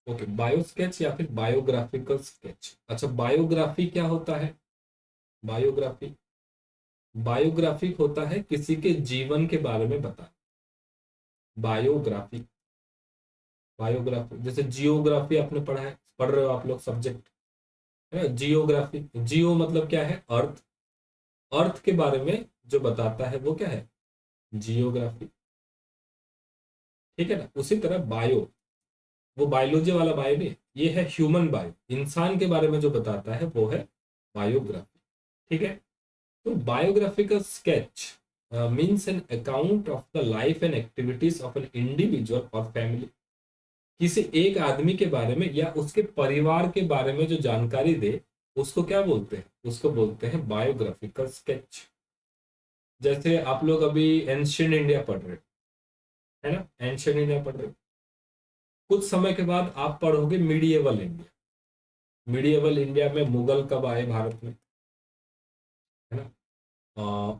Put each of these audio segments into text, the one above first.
Okay, bio sketch या फिर biographical sketch. अच्छा, बायोग्राफी क्या होता है? बायोग्राफी, बायोग्राफिक होता है किसी के जीवन के बारे में बता। बायोग्राफी, बायोग्राफी जैसे जियोग्राफी आपने पढ़ा है, पढ़ रहे हो आप लोग सब्जेक्ट, है ना? जियोग्राफी, जियो मतलब क्या है? अर्थ। अर्थ के बारे में जो बताता है वो क्या है? जियोग्राफी। ठीक है ना? उसी तरह बायो, वो बायोलॉजी वाला बायो नहीं, ये है ह्यूमन बायो, इंसान के बारे में जो बताता है वो है बायोग्राफी। ठीक है? तो biographical sketch means an account of the life and activities of an individual और फैमिली। किसी एक आदमी के बारे में या उसके परिवार के बारे में जो जानकारी दे, उसको क्या बोलते हैं? उसको बोलते हैं बायोग्राफिकल स्केच। जैसे आप लोग अभी एंशियंट इंडिया पढ़ रहे हो, है ना? एंशियंट इंडिया पढ़ रहे हो, कुछ समय के बाद आप पढ़ोगे मिडिएवल इंडिया। मिडिएवल इंडिया में मुगल कब आए भारत में, है ना?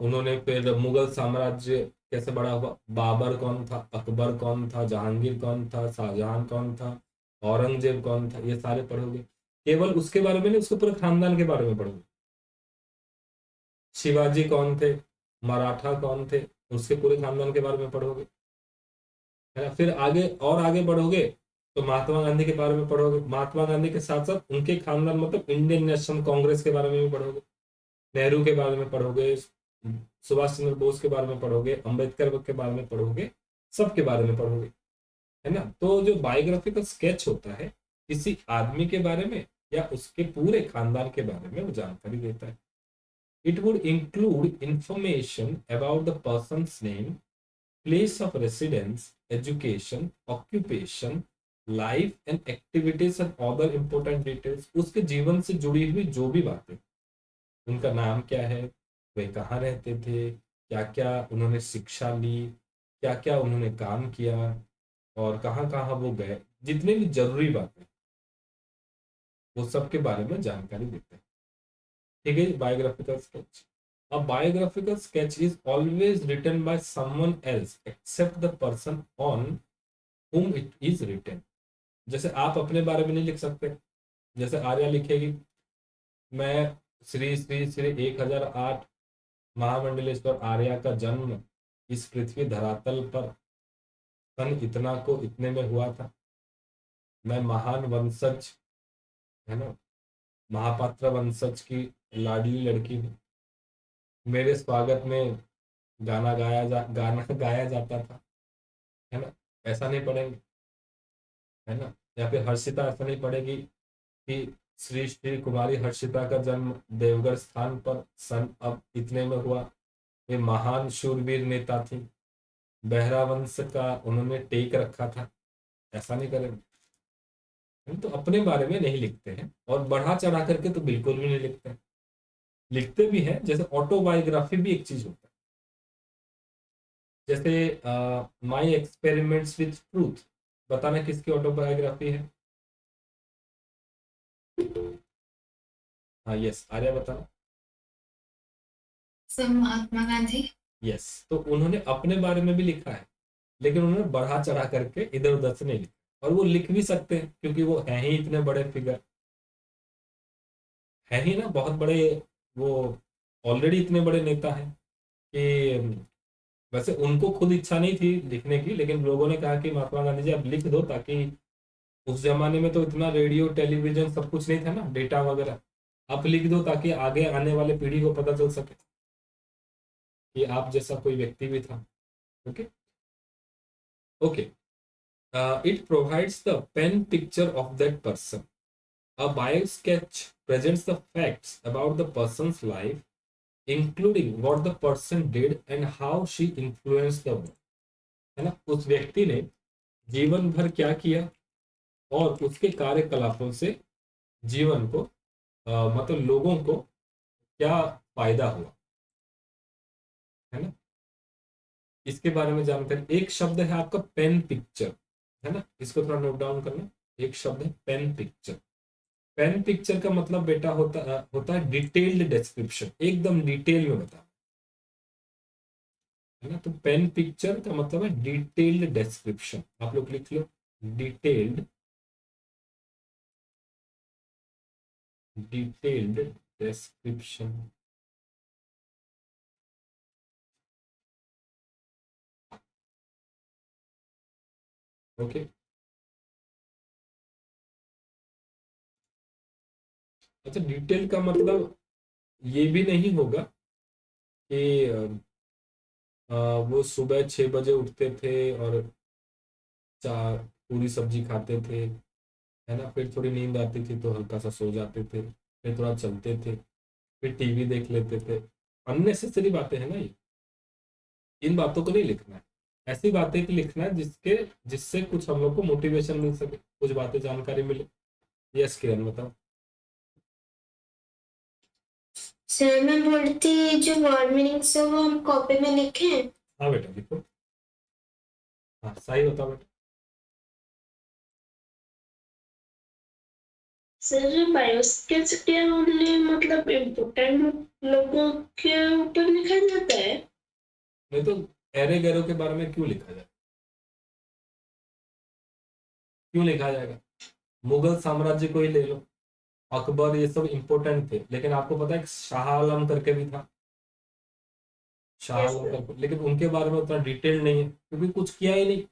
उन्होंने फिर मुगल साम्राज्य कैसे बड़ा हुआ, बाबर कौन था, अकबर कौन था, जहांगीर कौन था, शाहजहां कौन था, औरंगजेब कौन था, ये सारे पढ़ोगे। केवल उसके बारे में नहीं, उसके पूरे खानदान के बारे में पढ़ोगे। शिवाजी कौन थे, मराठा कौन थे, उसके पूरे खानदान के बारे में पढ़ोगे, है ना? फिर आगे और आगे बढ़ोगे तो महात्मा गांधी के बारे में पढ़ोगे, महात्मा गांधी के साथ साथ उनके खानदान मतलब इंडियन नेशनल कांग्रेस के बारे में भी पढ़ोगे, नेहरू के बारे में पढ़ोगे, सुभाष चंद्र बोस के बारे में पढ़ोगे, अंबेडकर के बारे में पढ़ोगे, सबके बारे में पढ़ोगे, है ना? तो जो बायोग्राफिकल स्केच होता है, किसी आदमी के बारे में या उसके पूरे खानदान के बारे में वो जानकारी देता है। It would include information about the persons name, place of residence, education, occupation, life and activities and other important details. उसके जीवन से जुड़ी हुई जो भी बातें, उनका नाम क्या है, वे कहाँ रहते थे, क्या क्या उन्होंने शिक्षा ली, क्या क्या उन्होंने काम किया, और कहाँ कहाँ वो गए, जितने भी जरूरी बातें, वो सब के बारे में जानकारी देते हैं। ठीक है, biographical sketch. A biographical sketch is always written by someone else except the person on whom it is written. जैसे आप अपने बारे में नहीं लिख सकते, जैसे आर्या लिखेगी, मैं श्री श्री श्री 1008 महामंडलेश्वर आर्या का जन्म इस पृथ्वी धरातल पर सन इतना को इतने में हुआ था। मैं महान वंशज, है ना, महापात्र वंशज की लाडली लड़की हूँ। मेरे स्वागत में गाना गाया जाता था, है ना? ऐसा नहीं पढ़ेंगे, है ना? या फिर हर्षिता ऐसा नहीं पढ़ेगी कि श्री श्री कुमारी हर्षिता का जन्म देवगढ़ स्थान पर सन अब इतने में हुआ। ये महान शूरवीर नेता थी, बहरा वंश का उन्होंने टेक रखा था। ऐसा नहीं करेंगे। हम तो अपने बारे में नहीं लिखते हैं, और बढ़ा चढ़ा करके तो बिल्कुल भी नहीं लिखते हैं। लिखते भी हैं, जैसे ऑटोबायोग्राफी भी एक चीज होता है। जैसे माई एक्सपेरिमेंट्स विथ ट्रूथ, बताना किसकी ऑटोबायोग्राफी है? हाँ, यस, आर्या बताना। सब महात्मा गांधी। यस, तो उन्होंने अपने बारे में भी लिखा है, लेकिन उन्होंने बढ़ा चढ़ा करके इधर उधर से नहीं लिखा। और वो लिख भी सकते हैं क्योंकि वो है ही इतने बड़े फिगर, है ही ना, बहुत बड़े। वो ऑलरेडी इतने बड़े नेता हैं कि वैसे उनको खुद इच्छा नहीं थी लिखने की, लेकिन लोगों ने कहा कि महात्मा गांधी जी आप लिख दो, ताकि उस जमाने में तो इतना रेडियो टेलीविजन सब कुछ नहीं था ना, डेटा वगैरह। आप लिख दो ताकि आगे आने वाले पीढ़ी को पता चल सके कि आप जैसा कोई व्यक्ति भी था। Okay, okay. It provides the pen picture of that person. A bio sketch presents the facts about the person's life, including what the person did and how she influenced the world. है ना? उस व्यक्ति ने जीवन भर क्या किया और उसके कार्यकलापों से जीवन को मतलब लोगों को क्या फायदा हुआ, है ना? इसके बारे में जानकारी। एक शब्द है आपका पेन पिक्चर, है ना? इसको थोड़ा नोट डाउन करना। एक शब्द है पेन पिक्चर। पेन पिक्चर का मतलब बेटा होता है डिटेल्ड डिस्क्रिप्शन, एकदम डिटेल में बता, है ना? तो पेन पिक्चर का मतलब है डिटेल्ड डिस्क्रिप्शन। आप लोग लिख लो, डिटेल्ड डिटेल्ड डिस्क्रिप्शन। ओके, अच्छा डिटेल का मतलब ये भी नहीं होगा कि वो सुबह 6 बजे उठते थे और चार पूरी सब्जी खाते थे, है ना, फिर थोड़ी नींद आती थी तो हल्का सा सो जाते थे, फिर थोड़ा चलते थे, फिर टीवी देख लेते थे। अननेसेसरी बातें हैं ना ये, इन बातों को नहीं लिखना है। ऐसी बातें की लिखना है जिसके जिससे कुछ हम लोग को मोटिवेशन मिल सके, कुछ बातें जानकारी मिले। यस किरण बताओ। सर मैं बोलती जो वर्ड मीनिंग्स है वो हम कॉपी में लिखें। हाँ बेटा लिखो, हाँ सही बताओ बेटा। सर बायोस्किल्स क्या ओनली मतलब इम्पोर्टेंट लोगों के ऊपर लिखा जाता है? नहीं तो एरे गैरो के बारे में क्यों लिखा जाए, क्यों लिखा जाएगा? मुगल साम्राज्य को ही ले लो, अकबर ये सब इम्पोर्टेंट थे, लेकिन आपको पता है एक शाह आलम करके भी था, शाह यस आलम सर। करके, लेकिन उनके बारे में उतना डिटेल नहीं है क्योंकि कुछ किया ही नहीं।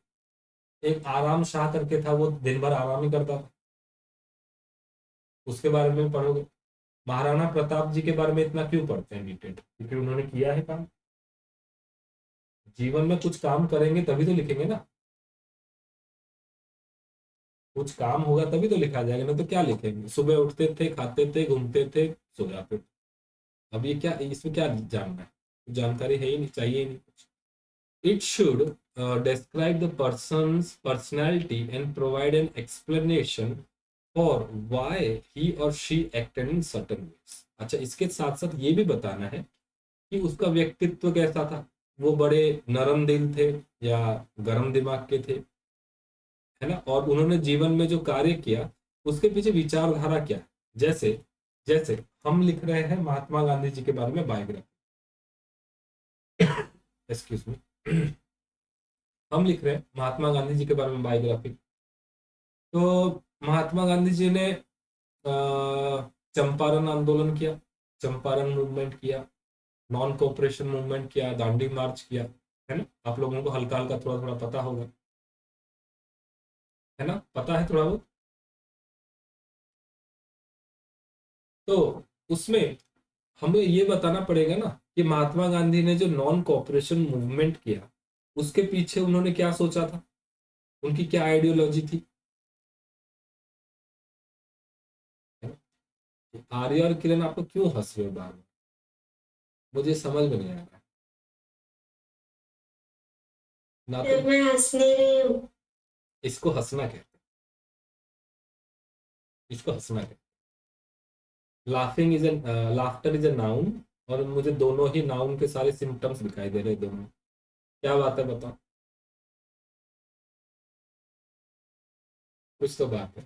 एक आराम शाह करके था, वो दिन भर आराम ही करता था, उसके बारे में पढ़ोगे। महाराणा प्रताप जी के बारे में इतना क्यों पढ़ते हैं डिटेल, क्योंकि उन्होंने किया है काम। जीवन में कुछ काम करेंगे तभी तो लिखेंगे ना, कुछ काम होगा तभी तो लिखा जाएगा, ना तो क्या लिखेंगे? सुबह उठते थे, खाते थे, घूमते थे, सो जाते थे। अब ये क्या, इसमें क्या जानना है? कुछ जानकारी है ही नहीं, चाहिए ही नहीं कुछ। It should describe the person's personality and provide an explanation for why he or she acted in certain ways। अच्छा, इसके साथ साथ ये भी बताना है कि उसका व्यक्तित्व कैसा था, वो बड़े नरम दिल थे या गरम दिमाग के थे, है ना, और उन्होंने जीवन में जो कार्य किया उसके पीछे विचारधारा क्या है। जैसे जैसे हम लिख रहे हैं महात्मा गांधी जी के बारे में बायोग्राफी, एक्सक्यूज मी, हम लिख रहे हैं महात्मा गांधी जी के बारे में बायोग्राफी। तो महात्मा गांधी जी ने चंपारण आंदोलन किया, चंपारण मूवमेंट किया, नॉन कोऑपरेशन मूवमेंट किया, दांडी मार्च किया, है ना, आप लोगों को हल्का हल्का थोड़ा थोड़ा पता होगा, है ना, पता है थोड़ा बहुत। तो उसमें हमें ये बताना पड़ेगा ना कि महात्मा गांधी ने जो नॉन कोऑपरेशन मूवमेंट किया उसके पीछे उन्होंने क्या सोचा था, उनकी क्या आइडियोलॉजी थी, है ना? आर्य और किरण आपको क्यों हंस रहे हो बार बार, मुझे समझ में नहीं आ रहा है। ना तो सर मैं हंस नहीं रही हूँ। इसको हंसना कहते हैं, इसको हंसना कहते हैं। Laughing is an laughter is a noun, और मुझे दोनों ही नाउन के सारे सिम्टम्स दिखाई दे रहे हैं दोनों। क्या बात है बताओ, कुछ तो बात है।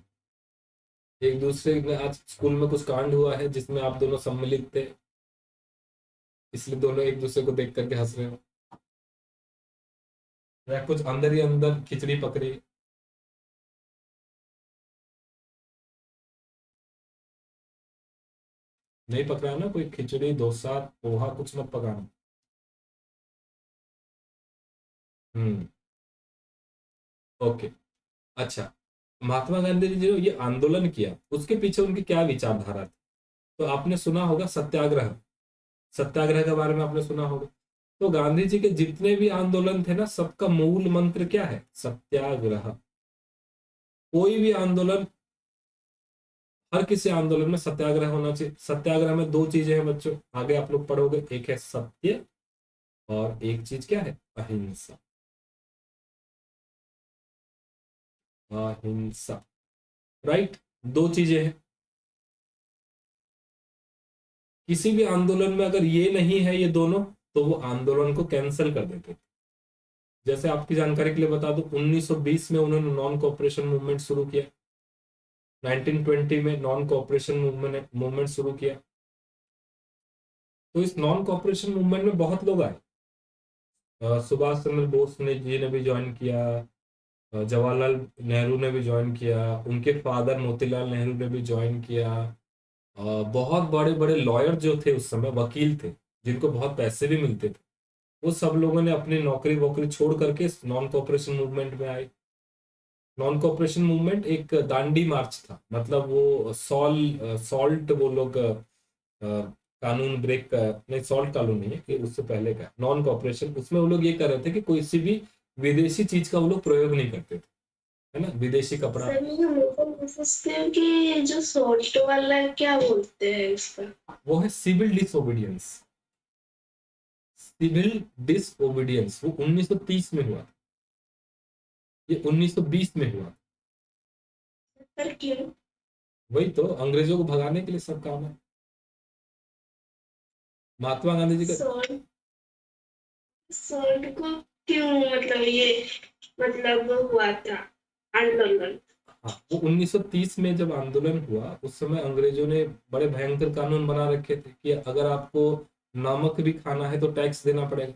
एक दूसरे में आज स्कूल में कुछ कांड हुआ है जिसमें आप दोनों सम्मिलित थे, इसलिए दोनों एक दूसरे को देख करके हंस रहे हो, या कुछ अंदर ही अंदर खिचड़ी पकड़ी। नहीं पकड़ा ना, कोई खिचड़ी डोसा पोहा कुछ मत पकाना। हम्म, ओके। अच्छा, महात्मा गांधी जी जो ये आंदोलन किया उसके पीछे उनकी क्या विचारधारा थी? तो आपने सुना होगा सत्याग्रह, सत्याग्रह के बारे में आपने सुना होगा। तो गांधी जी के जितने भी आंदोलन थे ना, सबका मूल मंत्र क्या है? सत्याग्रह। कोई भी आंदोलन, हर किसी आंदोलन में सत्याग्रह होना चाहिए। सत्याग्रह में दो चीजें हैं बच्चों, आगे आप लोग पढ़ोगे, एक है सत्य और एक चीज क्या है? अहिंसा। अहिंसा, राइट, दो चीजें हैं। किसी भी आंदोलन में अगर ये नहीं है, ये दोनों, तो वो आंदोलन को कैंसिल कर देते थे। जैसे आपकी जानकारी के लिए बता दूं, 1920 में उन्होंने नॉन कोऑपरेशन मूवमेंट शुरू किया, 1920 में नॉन कोऑपरेशन मूवमेंट शुरू किया। तो इस नॉन कोऑपरेशन मूवमेंट में बहुत लोग आए, सुभाष चंद्र बोस ने जी ने भी ज्वाइन किया, जवाहरलाल नेहरू ने भी ज्वाइन किया, उनके फादर मोतीलाल नेहरू ने भी ज्वाइन किया, बहुत बड़े बड़े लॉयर जो थे उस समय, वकील थे, जिनको बहुत पैसे भी मिलते थे, वो सब लोगों ने अपनी नौकरी वोकरी छोड़ करके नॉन कॉपरेशन मूवमेंट में आए। नॉन कॉपरेशन मूवमेंट एक दांडी मार्च था, मतलब वो सॉल्ट वो लोग कानून ब्रेक का, नहीं सॉल्ट कानून नहीं है कि उससे पहले का नॉन कॉपरेशन, उसमें वो लोग ये कर रहे थे कि कोई सी भी विदेशी चीज का वो लोग प्रयोग नहीं करते थे, है ना, विदेशी कपड़ा। सर मैं पूछती हूँ कि जो सॉल्ट वाला क्या बोलते हैं इसका? वो है सिविल डिसोबीडियंस। सिविल डिसोबीडियंस वो 1930 में हुआ था, ये 1920 में हुआ। सर क्यों? वही तो, अंग्रेजों को भगाने के लिए सब काम है। महात्मा गांधी जी का। सॉल्ट सॉल्ट को क्यों मतलब ये मतलब हुआ था आंदोलन? हाँ, वो 1930 में जब आंदोलन हुआ उस समय अंग्रेजों ने बड़े भयंकर कानून बना रखे थे कि अगर आपको नमक भी खाना है तो टैक्स देना पड़ेगा।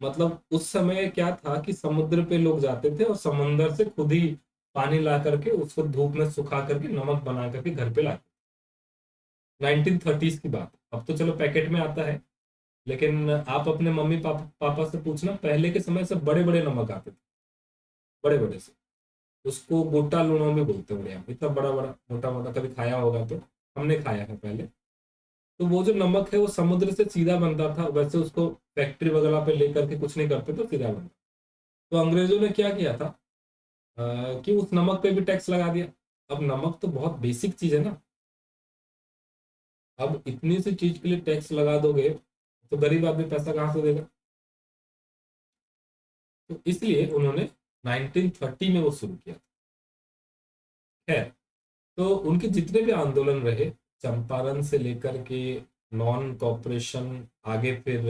मतलब उस समय क्या था कि समुद्र पे लोग जाते थे और समंदर से खुद ही पानी ला करके उसको धूप में सुखा करके नमक बना करके घर पे लाते। 1930s की बात, अब तो चलो पैकेट में आता है, लेकिन आप अपने मम्मी पापा से पूछना, पहले के समय से बड़े बड़े नमक आते थे, बड़े बड़े से। उसको गोटा लूणों भी बोलते हैं यहाँ, इतना बड़ा बड़ा मोटा मोटा, कभी खाया होगा तो, हमने खाया है पहले। तो वो जो नमक है वो समुद्र से सीधा बनता था, वैसे उसको फैक्ट्री वगैरह पे लेकर के कुछ नहीं करते तो सीधा बनता। तो अंग्रेजों ने क्या किया था, कि उस नमक पे भी टैक्स लगा दिया। अब नमक तो बहुत बेसिक चीज है ना, अब इतनी सी चीज के लिए टैक्स लगा दोगे तो गरीब आदमी पैसा कहाँ से देगा। तो इसलिए उन्होंने 1930 में वो शुरू किया है। तो उनके जितने भी आंदोलन रहे, चंपारण से लेकर के नॉन कॉपरेशन, आगे फिर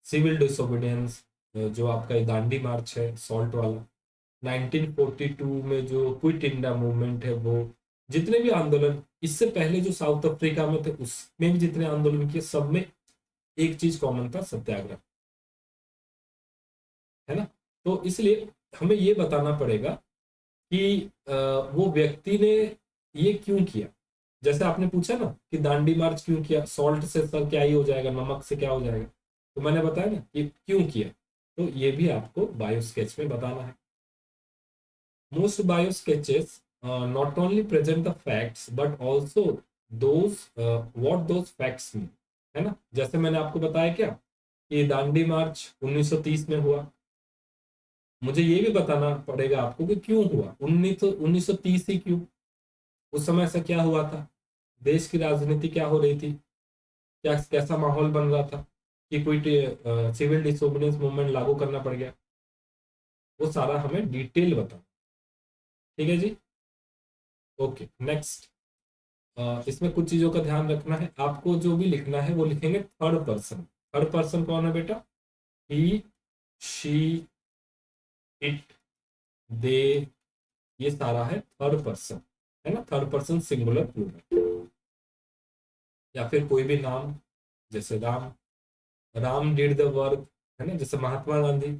सिविल डिसोबीडियंस, जो आपका ये दांडी मार्च है सॉल्ट वाला, 1942 में जो क्विट इंडिया मूवमेंट है वो, जितने भी आंदोलन इससे पहले जो साउथ अफ्रीका में थे उसमें भी जितने आंदोलन किए, सब में एक चीज कॉमन था, सत्याग्रह, है ना। तो इसलिए हमें ये बताना पड़ेगा कि वो व्यक्ति ने ये क्यों किया। जैसे आपने पूछा ना कि दांडी मार्च क्यों किया, सॉल्ट से सर क्या ही हो जाएगा, नमक से क्या हो जाएगा, तो मैंने बताया ना कि क्यों किया। तो ये भी आपको बायो स्केच में बताना है। Most bio sketches not only present the facts but also those what those facts mean, है ना। जैसे मैंने आपको बताया क्या कि दांडी मार्च 1930 में हुआ, मुझे ये भी बताना पड़ेगा आपको कि क्यों हुआ, 1930 ही क्यों, उस समय ऐसा क्या हुआ था, देश की राजनीति क्या हो रही थी, क्या कैसा माहौल बन रहा था कि कोई सिविल डिसोबीडियंस मूवमेंट लागू करना पड़ गया। वो सारा हमें डिटेल बता। ठीक है जी। Okay next. इसमें कुछ चीजों का ध्यान रखना है आपको, जो भी लिखना है वो लिखेंगे थर्ड पर्सन। थर्ड पर्सन कौन है बेटा, ही, शी, इट, दे, ये सारा है थर्ड पर्सन, है ना, थर्ड पर्सन सिंगुलर प्लूरल। या फिर कोई भी नाम, जैसे Ram, Ram did the work, है ना, जैसे Mahatma Gandhi,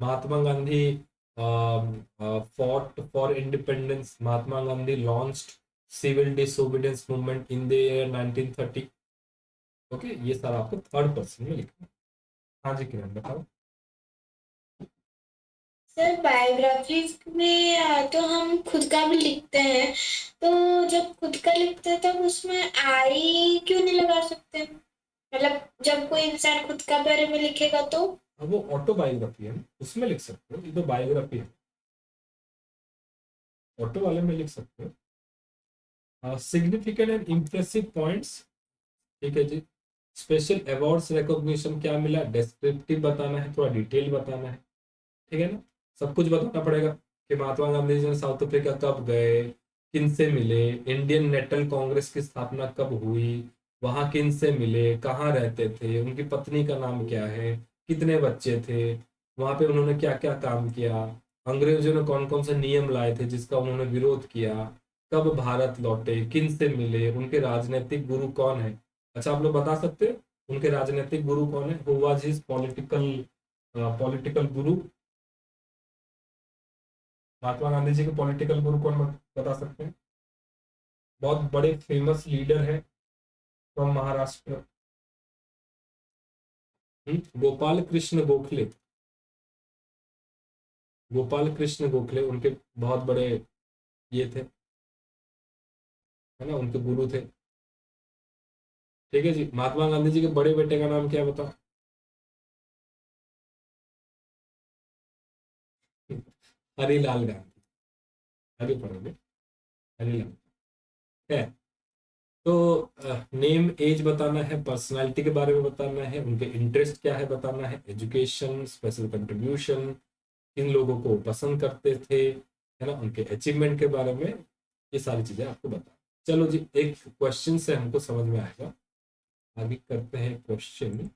Mahatma Gandhi fought for independence, Mahatma Gandhi launched civil disobedience movement in the year 1930। Okay, ये सारा आपको थर्ड पर्सन में लिखना है। हाँ जी किरण बताओ। सर बायोग्राफीज में तो हम खुद का भी लिखते हैं, तो जब खुद का लिखते हैं तब उसमें आई क्यों नहीं लगा सकते? मतलब जब कोई इंसान खुद का बारे में लिखेगा तो? अब वो ऑटोबायोग्राफी है ना, उसमें लिख सकते हो, ये तो बायोग्राफी है, ऑटो वाले में लिख सकते हो। सिग्निफिकेंट एंड इम्प्रेसिव पॉइंट्स, ठीक है जी। स्पेशल अवार्ड्स रिकॉग्निशन क्या मिला, डिस्क्रिप्टिव बताना है, थोड़ा डिटेल बताना है, ठीक है ना। सब कुछ बताना पड़ेगा कि महात्मा गांधी जी ने साउथ अफ्रीका कब गए, किन से मिले, इंडियन नेशनल कांग्रेस की स्थापना कब हुई, वहां किन से मिले, कहाँ रहते थे, उनकी पत्नी का नाम क्या है, कितने बच्चे थे, वहां पे उन्होंने क्या क्या काम किया, अंग्रेजों ने कौन कौन से नियम लाए थे जिसका उन्होंने विरोध किया, कब भारत लौटे, किन से मिले, उनके राजनीतिक गुरु कौन है। अच्छा आप लोग बता सकते हो उनके राजनीतिक गुरु कौन है, who was his political political गुरु, महात्मा गांधी जी के पॉलिटिकल गुरु कौन बता सकते हैं। बहुत बड़े फेमस लीडर है फ्रॉम महाराष्ट्र। गोपाल कृष्ण गोखले, गोपाल कृष्ण गोखले उनके बहुत बड़े ये थे, है ना, उनके गुरु थे। ठीक है जी। महात्मा गांधी जी के बड़े बेटे का नाम क्या है बताओ? हरिलाल गांधी। आगे पढ़ोगे, हरिलाल है। तो नेम, एज बताना है, पर्सनालिटी के बारे में बताना है, उनके इंटरेस्ट क्या है बताना है, एजुकेशन, स्पेशल कंट्रीब्यूशन, किन लोगों को पसंद करते थे, है ना, उनके अचीवमेंट के बारे में, ये सारी चीजें आपको बता। चलो जी, एक क्वेश्चन से हमको समझ में आएगा। आगे करते हैं क्वेश्चन।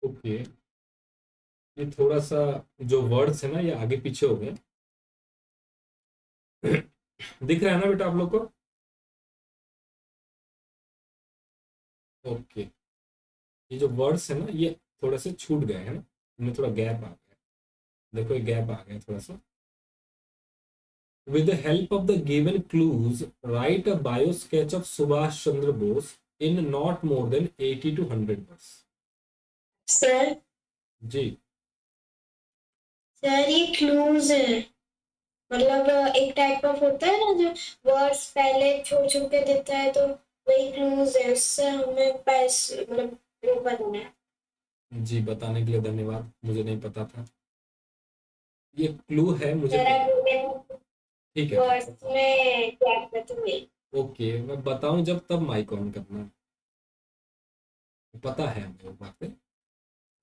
ओके, ये थोड़ा सा जो वर्ड्स है ना ये आगे पीछे हो गए। दिख रहा है ना बेटा आप लोग को? ओके, ये जो वर्ड्स है ना ये थोड़े से छूट गए हैं ना, इनमें थोड़ा गैप आ गया। देखो ये गैप आ गया थोड़ा सा। With the help of the given clues, write a bio sketch of Subhash Chandra Bose in not more than 80 to 100 words. Sir ji. Sir ये क्लूज है, मतलब एक टाइप ऑफ होता है ना जो वर्ड्स पहले छोड़ छोड़ के देता है, तो वही क्लूज है, उससे हमें पैसे मतलब वो बनना है। जी, बताने के लिए धन्यवाद, मुझे नहीं पता था। ये क्लू है मुझे जरा पता। गूगल ठीक है वर्ड्स में क्या करते हुए। ओके, मैं बताऊं जब तब माइक ऑन करना, पता है हमें वो बातें।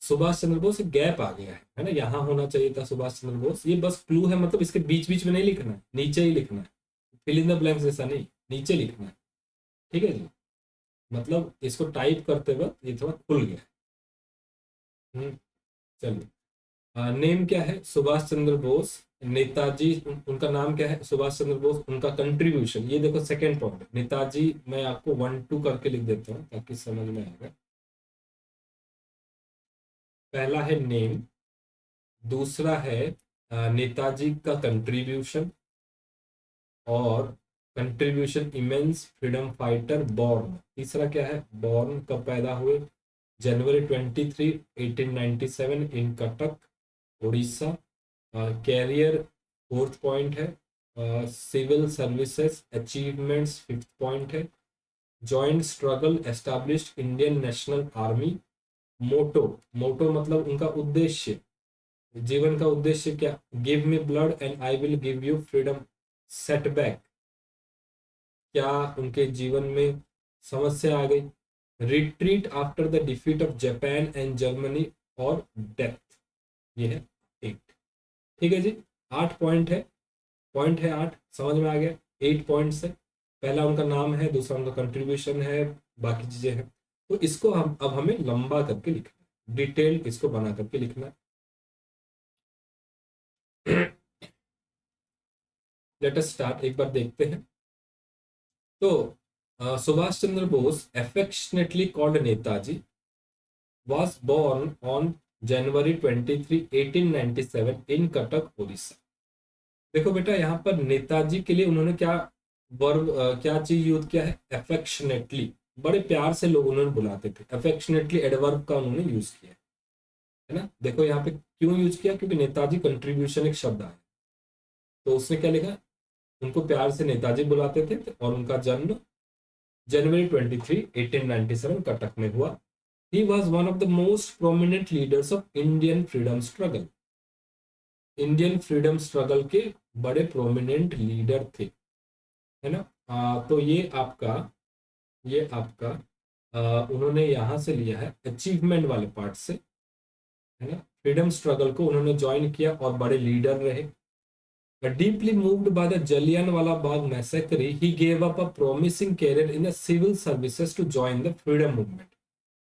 सुभाष चंद्र बोस, गैप आ गया है ना, यहाँ होना चाहिए था सुभाष चंद्र बोस। ये बस क्लू है, मतलब इसके बीच बीच में नहीं लिखना है, नीचे ही लिखना है। फिल इन द ब्लैंक्स जैसा नहीं, नीचे लिखना है। ठीक है जी। मतलब इसको टाइप करते वक्त ये थोड़ा खुल गया। चलिए, नेम क्या है? सुभाष चंद्र बोस। नेताजी, उनका नाम क्या है? सुभाष चंद्र बोस। उनका कंट्रीब्यूशन, ये देखो सेकंड पॉइंट, नेताजी मैं आपको 1 2 करके लिख देता हूँ ताकि समझ में आएगा। पहला है नेम, दूसरा है नेताजी का कंट्रीब्यूशन, और contribution immense freedom fighter born. तीसरा क्या है? बॉर्न कब पैदा हुए? January 23 1897 in Cuttack, Orissa. Career fourth point है। Civil services achievements fifth point है। Joint struggle established Indian National Army. Motto, motto मतलब उनका उद्देश्य, जीवन का उद्देश्य क्या? Give me blood and I will give you freedom. Setback, क्या उनके जीवन में समस्या आ गई? Retreat after the defeat of Japan and Germany, और डेथ। ये है 8। ठीक है जी, 8 पॉइंट है, पॉइंट है 8, समझ में आ गया? 8 पॉइंट है। पहला उनका नाम है, दूसरा उनका कंट्रीब्यूशन है, बाकी चीजें हैं। तो इसको हम अब हमें लंबा करके लिखना है, डिटेल इसको बना करके लिखना है। लेट अस स्टार्ट, एक बार देखते हैं। तो Subhash Chandra Bose, affectionately called Netaji, was born on January 23 1897 in Cuttack, Orissa. देखो बेटा, यहाँ पर नेताजी के लिए उन्होंने क्या वर्ब, क्या चीज यूज किया है? अफेक्शनेटली, बड़े प्यार से लोग उन्होंने बुलाते थे। अफेक्शनेटली एडवर्ब का उन्होंने यूज किया है ना। देखो यहाँ पे क्यों यूज किया? क्योंकि नेताजी कंट्रीब्यूशन एक शब्द आया, तो उसने क्या लिखा? उनको प्यार से नेताजी बुलाते थे, और उनका जन्म January 23 1897 कटक में हुआ। He was one of the most prominent leaders of Indian freedom struggle. Indian freedom struggle के बड़े प्रोमिनेंट लीडर थे, है ना। तो ये आपका उन्होंने यहाँ से लिया है अचीवमेंट वाले पार्ट से, है ना। फ्रीडम स्ट्रगल को उन्होंने ज्वाइन किया और बड़े लीडर रहे। But deeply moved by the Jallianwala Bagh massacre, he gave up a promising career in the civil services to join the freedom movement.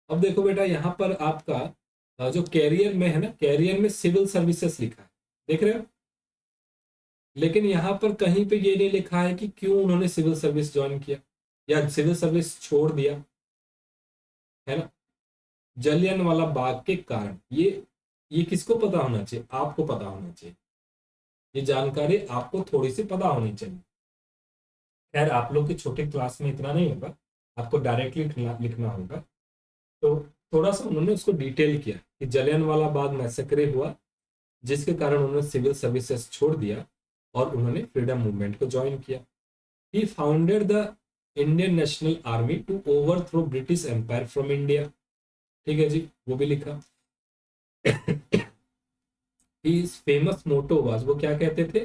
अब देखो बेटा, यहाँ पर आपका जो कैरियर में है ना, कैरियर में सिविल सर्विसेज लिखा है, देख रहे हो, लेकिन यहाँ पर कहीं पे ये नहीं लिखा है कि क्यों उन्होंने सिविल सर्विस ज्वाइन किया या सिविल सर्विस छोड़ दिया, है ना। जलियांवाला बाग के कारण, ये किसको पता होना चाहिए? आपको पता होना चाहिए, ये जानकारी आपको थोड़ी सी पता होनी चाहिए। खैर आप लोग की छोटी क्लास में इतना नहीं होगा, आपको डायरेक्टली लिखना होगा। तो थोड़ा सा उन्होंने उसको डिटेल किया कि जलियांवाला बाग मैसेक्रे हुआ, जिसके कारण उन्होंने सिविल सर्विसेज छोड़ दिया और उन्होंने फ्रीडम मूवमेंट को ज्वाइन किया। He founded the Indian National Army to overthrow British Empire from India. ठीक है जी, वो भी लिखा। His famous motto was, वो क्या कहते थे?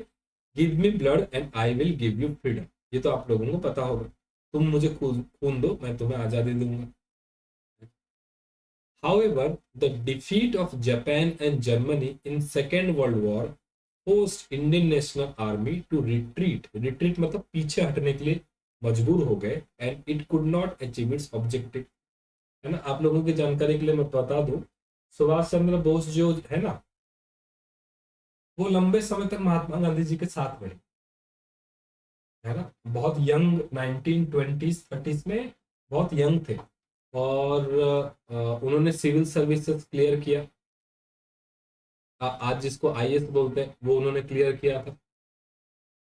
Give me blood and I will give you freedom. ये तो आप लोगों को पता होगा, तुम मुझे खून दो, मैं तुम्हें आजादी दूंगा। However, the defeat of Japan and Germany in Second World War forced Indian National Army to retreat. Retreat मतलब पीछे हटने के लिए मजबूर हो गए, and it could not achieve its objective। है ना, आप लोगों की जानकारी के लिए मैं बता दूं, सुभाष चंद्र बोस जो है ना, वो लंबे समय तक महात्मा गांधी जी के साथ रहे, है ना। बहुत यंग 1920s 30s में बहुत यंग थे, और उन्होंने सिविल सर्विसेज क्लियर किया। आज जिसको आईएएस बोलते हैं, वो उन्होंने क्लियर किया था।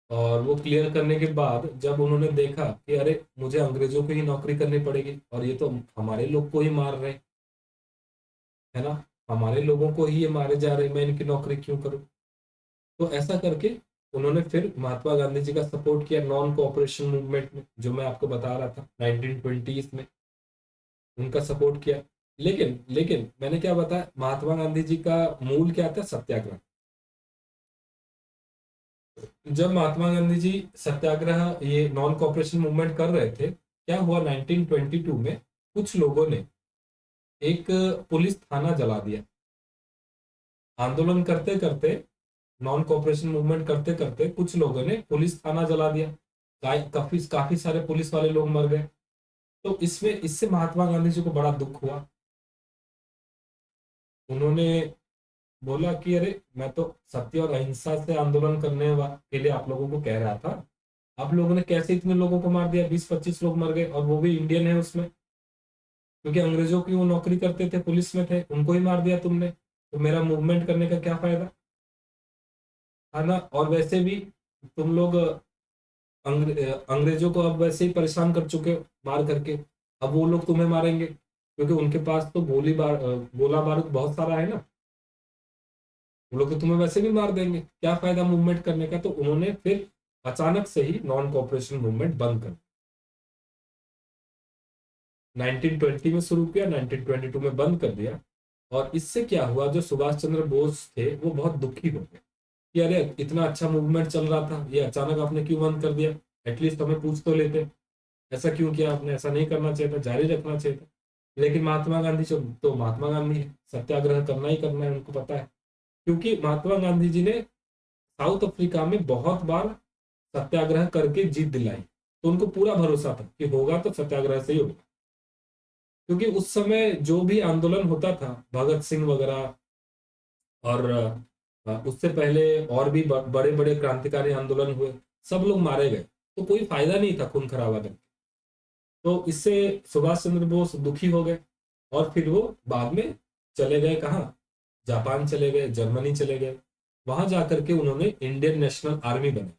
और वो क्लियर करने के बाद जब उन्होंने देखा कि अरे मुझे अंग्रेजों को ही नौकरी करनी पड़ेगी और ये तो हमारे लोग को ही मार रहे, है ना, हमारे लोगों को ही ये मारे जा रहे, मैं इनकी नौकरी क्यों करूं। तो ऐसा करके उन्होंने फिर महात्मा गांधी जी का सपोर्ट किया नॉन कोऑपरेशन मूवमेंट में, जो मैं आपको बता रहा था 1920s में उनका सपोर्ट किया। लेकिन लेकिन मैंने क्या बताया, महात्मा गांधी जी का मूल क्या था? सत्याग्रह। जब महात्मा गांधी जी सत्याग्रह, ये नॉन कोऑपरेशन मूवमेंट कर रहे थे, क्या हुआ 1922 में कुछ लोगों ने एक पुलिस थाना जला दिया। आंदोलन करते करते, नॉन कोऑपरेशन मूवमेंट करते करते कुछ लोगों ने पुलिस थाना जला दिया, काफी काफी सारे पुलिस वाले लोग मर गए। तो इससे महात्मा गांधी जी को बड़ा दुख हुआ। उन्होंने बोला कि अरे मैं तो सत्य और अहिंसा से आंदोलन करने के लिए आप लोगों को कह रहा था, आप लोगों ने कैसे इतने लोगों को मार दिया, 20-25 लोग मर गए, और वो भी इंडियन है उसमें, क्योंकि अंग्रेजों की वो नौकरी करते थे, पुलिस में थे, उनको ही मार दिया तुमने, तो मेरा मूवमेंट करने का क्या फायदा, है ना। और वैसे भी तुम लोग अंग्रेजों को अब वैसे ही परेशान कर चुके हो मार करके, अब वो लोग तुम्हें मारेंगे, क्योंकि उनके पास तो गोला बारूद बहुत सारा है ना, वो लोग तो तुम्हें वैसे भी मार देंगे, क्या फायदा मूवमेंट करने का। तो उन्होंने फिर अचानक से ही नॉन कोऑपरेशन मूवमेंट बंद कर 1920 में शुरू किया, 1922 में बंद कर दिया। और इससे क्या हुआ, जो सुभाष चंद्र बोस थे वो बहुत दुखी हो गए कि अरे इतना अच्छा मूवमेंट चल रहा था, ये अचानक आपने क्यों बंद कर दिया, एटलीस्ट हमें पूछ तो लेते, ऐसा क्यों किया आपने, ऐसा नहीं करना चाहिए था, जारी रखना चाहिए था। लेकिन महात्मा गांधी तो महात्मा गांधी है, सत्याग्रह करना ही करना है, उनको पता है, क्योंकि महात्मा गांधी जी ने साउथ अफ्रीका में बहुत बार सत्याग्रह करके जीत दिलाई, तो उनको पूरा भरोसा था कि होगा तो सत्याग्रह से ही होगा। क्योंकि उस समय जो भी आंदोलन होता था, भगत सिंह वगैरह, और उससे पहले और भी बड़े बड़े क्रांतिकारी आंदोलन हुए, सब लोग मारे गए, तो कोई फायदा नहीं था खून खराबा करके। तो इससे सुभाष चंद्र बोस दुखी हो गए, और फिर वो बाद में चले गए कहाँ, जापान चले गए, जर्मनी चले गए। वहां जाकर के उन्होंने इंडियन नेशनल आर्मी बनाई,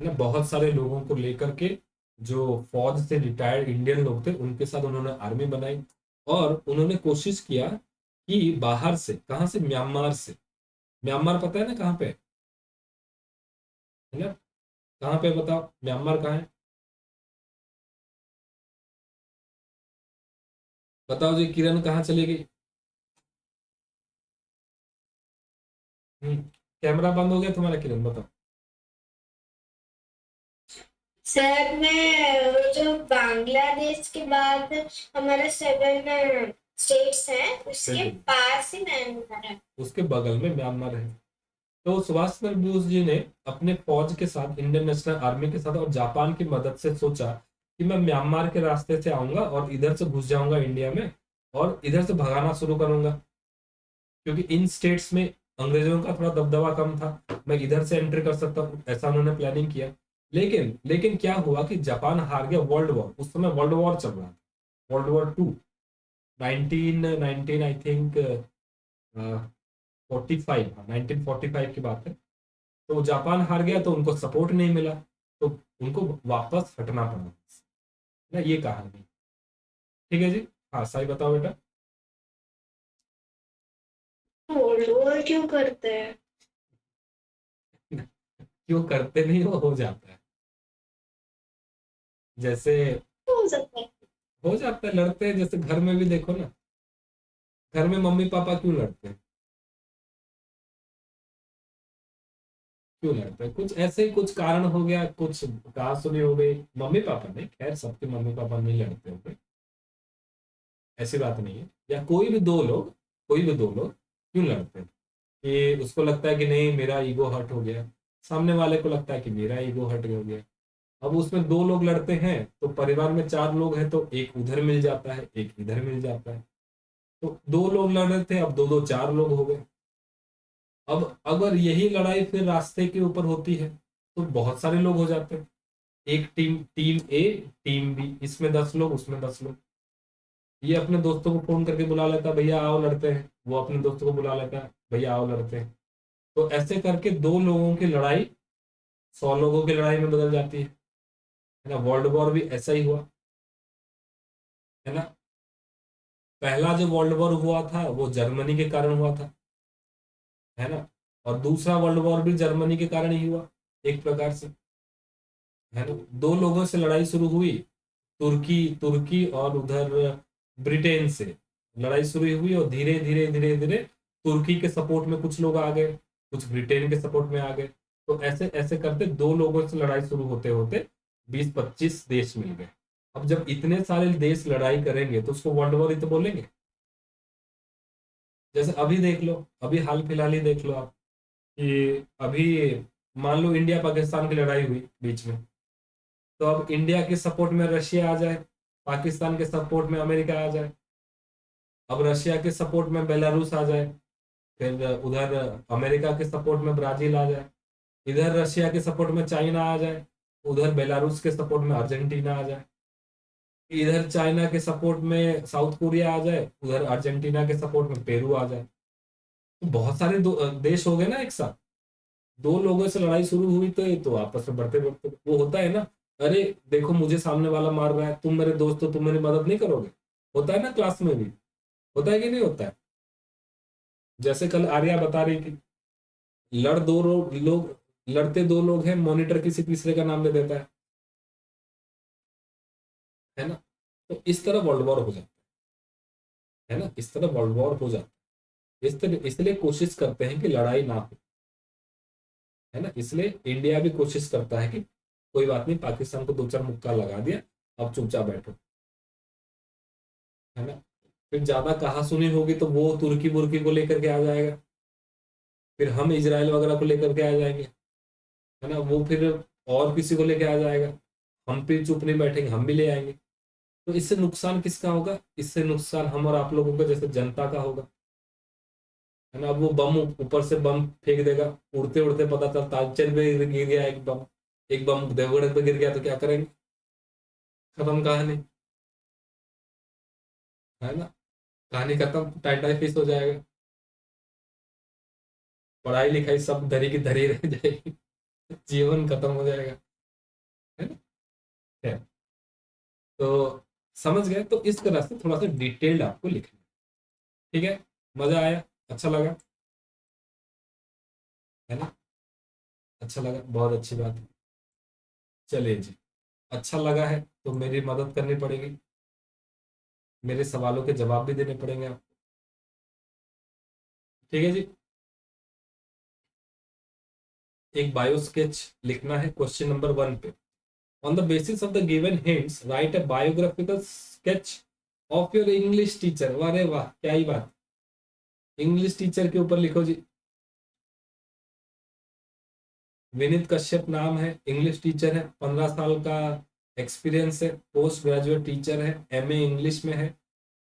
है ना, बहुत सारे लोगों को लेकर के, जो फौज से रिटायर्ड इंडियन लोग थे उनके साथ उन्होंने आर्मी बनाई। और उन्होंने कोशिश किया कि बाहर से, कहाँ से, म्यांमार से, म्यांमार पता है ना कहाँ पे है ना, कहाँ पे बताओ, म्यांमार कहाँ है, बताओ जी, किरण कहाँ चली गई? कैमरा बंद हो गया तुम्हारा किरण, बताओ। सर मैं वो जो बांग्लादेश के बाद हमारे 7 स्टेट्स हैं, उसके बिल्कुल, पास ही म्यांमार है। उसके बगल में म्यांमार है। तो सुभाष चंद्र बोस जी ने अपने फौज के साथ, इंडियन नेशनल आर्मी के साथ और जापान की मदद से सोचा कि मैं म्यांमार के रास्ते से आऊंगा और इधर से घुस जाऊंगा इंडिया में और इधर से भगाना शुरू करूंगा, क्योंकि इन स्टेट्स में अंग्रेजों का थोड़ा दबदबा कम था, मैं इधर से एंट्री कर सकता हूँ, ऐसा उन्होंने प्लानिंग किया। लेकिन लेकिन क्या हुआ कि जापान हार गया वर्ल्ड वॉर, उस समय वर्ल्ड वॉर चल रहा था, world war two, 1919 I think, 45, 1945 की बात है। तो जापान हार गया तो उनको सपोर्ट नहीं मिला, तो उनको वापस हटना पड़ा ना, ये कहानी। ठीक है जी। हाँ सही बताओ बेटा। वर्ल्ड वॉर क्यों करते हैं? क्यों करते नहीं, वो हो जाता है, जैसे हो सकता है। हो जाता है, लड़ते हैं, जैसे घर में भी देखो ना, घर में मम्मी पापा क्यों लड़ते हैं, क्यों लड़ते हैं, कुछ ऐसे ही कुछ कारण हो गया, कुछ कहा सुनी हो गई, मम्मी पापा नहीं, खैर सबके मम्मी पापा नहीं लड़ते होंगे, ऐसी बात नहीं है, या कोई भी दो लोग, कोई भी दो लोग क्यों लड़ते हैं, कि उसको लगता है कि नहीं मेरा ईगो हर्ट हो गया, सामने वाले को लगता है कि मेरा ईगो हर्ट हो गया। अब उसमें दो लोग लड़ते हैं तो परिवार में चार लोग हैं, तो एक उधर मिल जाता है, एक इधर मिल जाता है, तो दो लोग लड़ रहे थे, अब दो दो चार लोग हो गए। अब अगर यही लड़ाई फिर रास्ते के ऊपर होती है तो बहुत सारे लोग हो जाते हैं, एक टीम, टीम ए, टीम बी, इसमें 10 लोग, उसमें 10 लोग, ये अपने दोस्तों को फोन करके बुला लेता भैया आओ लड़ते हैं, वो अपने दोस्तों को बुला लेता भैया आओ लड़ते हैं, तो ऐसे करके दो लोगों की लड़ाई 100 लोगों की लड़ाई में बदल जाती है ना। वर्ल्ड वॉर भी ऐसा ही हुआ, है ना। पहला जो वर्ल्ड वॉर हुआ था वो जर्मनी के कारण हुआ था, है ना, और दूसरा वर्ल्ड वॉर भी जर्मनी के कारण ही हुआ, एक प्रकार से, है ना। दो लोगों से लड़ाई शुरू हुई, तुर्की तुर्की और उधर ब्रिटेन से लड़ाई शुरू हुई, और धीरे धीरे धीरे धीरे तुर्की के सपोर्ट में कुछ लोग आ गए, कुछ ब्रिटेन के सपोर्ट में आ गए, तो ऐसे ऐसे करते दो लोगों से लड़ाई शुरू होते होते 20-25 देश मिल गए। अब जब इतने सारे देश लड़ाई करेंगे तो उसको वर्ल्ड वॉर ही तो बोलेंगे। जैसे अभी देख लो, अभी हाल फिलहाल ही देख लो आप, कि अभी मान लो इंडिया पाकिस्तान की लड़ाई हुई बीच में, तो अब इंडिया के सपोर्ट में रशिया आ जाए, पाकिस्तान के सपोर्ट में अमेरिका आ जाए, अब रशिया के सपोर्ट में बेलारूस आ जाए, फिर उधर अमेरिका के सपोर्ट में ब्राजील आ जाए, इधर रशिया के सपोर्ट में चाइना आ जाए, उधर बेलारूस के सपोर्ट में अर्जेंटीना आ जाए, इधर चाइना के सपोर्ट में साउथ कोरिया आ जाए, उधर अर्जेंटीना के सपोर्ट में पेरू आ जाए, तो बहुत सारे देश हो गए ना एक साथ। दो लोगों से लड़ाई शुरू हुई तो ये तो आपस में बढ़ते बढ़ते वो होता है ना, अरे देखो मुझे सामने वाला मार रहा है, तुम मेरे दोस्त हो, तुम मेरी मदद नहीं करोगे, होता है ना क्लास में भी, होता है कि नहीं होता है। जैसे कल आर्या बता रही थी, लोग लड़ते दो लोग हैं, मॉनिटर किसी तीसरे का नाम ले देता है ना, तो इस तरह वर्ल्ड वॉर हो जाता है ना, इस तरह वर्ल्ड वॉर हो जाता है, इस तरह इसलिए कोशिश करते हैं कि लड़ाई ना हो, है ना, इसलिए इंडिया भी कोशिश करता है कि कोई बात नहीं, पाकिस्तान को दो चार मुक्का लगा दिया, अब चुपचाप बैठो, है ना। फिर ज्यादा कहा सुनी होगी तो वो तुर्की बुर्की को लेकर के आ जाएगा, फिर हम इसराइल वगैरह को लेकर के आ जाएंगे, है ना, वो फिर और किसी को लेके आ जाएगा, हम भी चुप नहीं बैठेंगे, हम भी ले आएंगे, तो इससे नुकसान किसका होगा, इससे नुकसान हम और आप लोगों का, जैसे जनता का होगा, है ना। अब वो बम ऊपर से बम फेंक देगा, उड़ते उड़ते पता चलता तालचेर पे गिर गया एक बम, एक बम देवगढ़ पे गिर गया, तो क्या करेंगे, खत्म कहानी, है ना, कहानी खत्म, टाई टाई फिश हो जाएगा, पढ़ाई लिखाई सब धरी की धरी रह जाएगी, जीवन खत्म हो जाएगा, है ना। है। तो समझ गए, तो इस तरह से थोड़ा सा डिटेल्ड आपको लिखना, ठीक है, मजा आया, अच्छा लगा, है ना, अच्छा लगा, बहुत अच्छी बात है, चलिए जी, अच्छा लगा है तो मेरी मदद करनी पड़ेगी, मेरे सवालों के जवाब भी देने पड़ेंगे आप, ठीक है जी। एक बायो स्केच लिखना है क्वेश्चन नंबर 1 पे, on the basis of the given hints right a biographical sketch of your English teacher, वाह रे वाह क्या ही बात, इंग्लिश टीचर के ऊपर लिखो जी, विनीत कश्यप नाम है, इंग्लिश टीचर है, 15 साल का एक्सपीरियंस है, पोस्ट ग्रेजुएट टीचर है, एमए इंग्लिश में है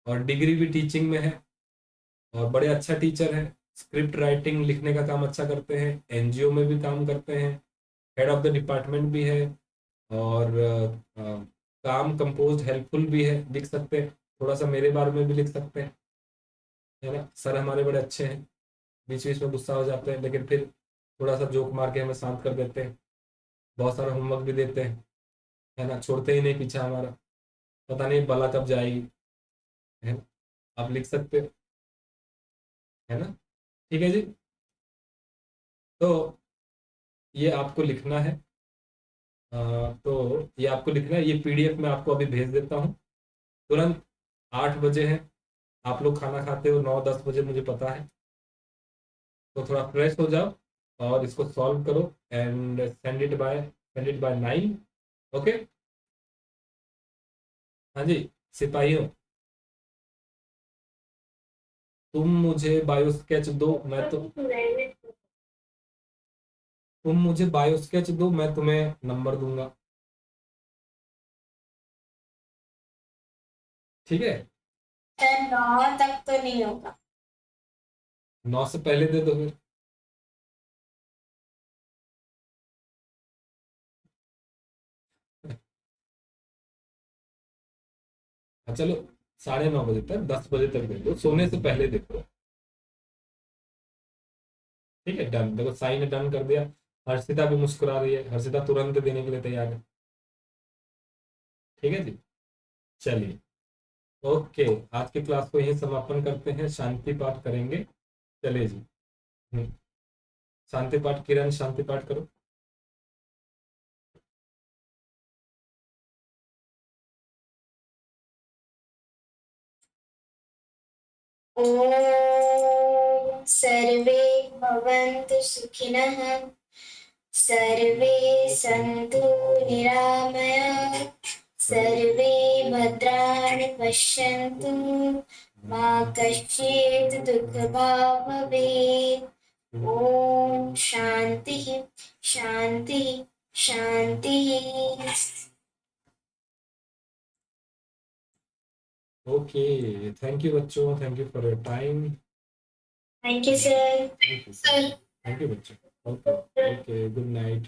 और डिग्री भी टीचिंग में है और बड़े अच्छा टीचर है। स्क्रिप्ट राइटिंग लिखने का काम अच्छा करते हैं, एनजीओ में भी काम करते हैं, हेड ऑफ द डिपार्टमेंट भी है और काम कंपोज हेल्पफुल भी है, लिख सकते हैं। थोड़ा सा मेरे बारे में भी लिख सकते हैं, है ना। सर हमारे बड़े अच्छे हैं, बीच बीच में गुस्सा हो जाते हैं लेकिन फिर थोड़ा सा जोक मार के हमें शांत कर देते हैं, बहुत सारा होमवर्क भी देते हैं, है ना, छोड़ते ही नहीं पीछा हमारा। पता नहीं बला कब जाएगी, है ना। आप लिख सकते हो, है ना। ठीक है जी। तो ये आपको लिखना है, तो ये आपको लिखना है, ये पीडीएफ मैं आपको अभी भेज देता हूँ तुरंत। 8 बजे है, आप लोग खाना खाते हो 9-10 बजे, मुझे पता है। तो थोड़ा फ्रेश हो जाओ और इसको सॉल्व करो and send it by 9। Okay. हाँ जी, सिपाहियों, तुम मुझे बायो स्केच दो, तुम मुझे बायो स्केच दो, मैं तुम्हें नंबर दूंगा। ठीक है। सर 9 तक तो नहीं होगा। 9 से पहले दे दो फिर। हाँ, चलो 9:30 बजे तक, 10 बजे तक दे दो, सोने से पहले दे दो। ठीक है, डन। देखो साई ने डन कर दिया, हर्षिता भी मुस्कुरा रही है, हर्षिता तुरंत देने के लिए तैयार है। ठीक है जी, चलिए। ओके, आज की क्लास को यहीं समापन करते हैं, शांति पाठ करेंगे। चलिए जी। हम्म, शांति पाठ, किरण शांति पाठ करो। ॐ सर्वे भवन्तु सुखिनः, सर्वे सन्तु निरामयाः, सर्वे भद्राणि पश्यन्तु, मा कश्चित् दुःखभाग् भवेत्। ॐ शान्तिः शान्तिः शान्तिः। ओके, थैंक यू बच्चों, thank you for your time. Thank you sir. Thank you sir, thank you बच्चों। Okay okay, good night.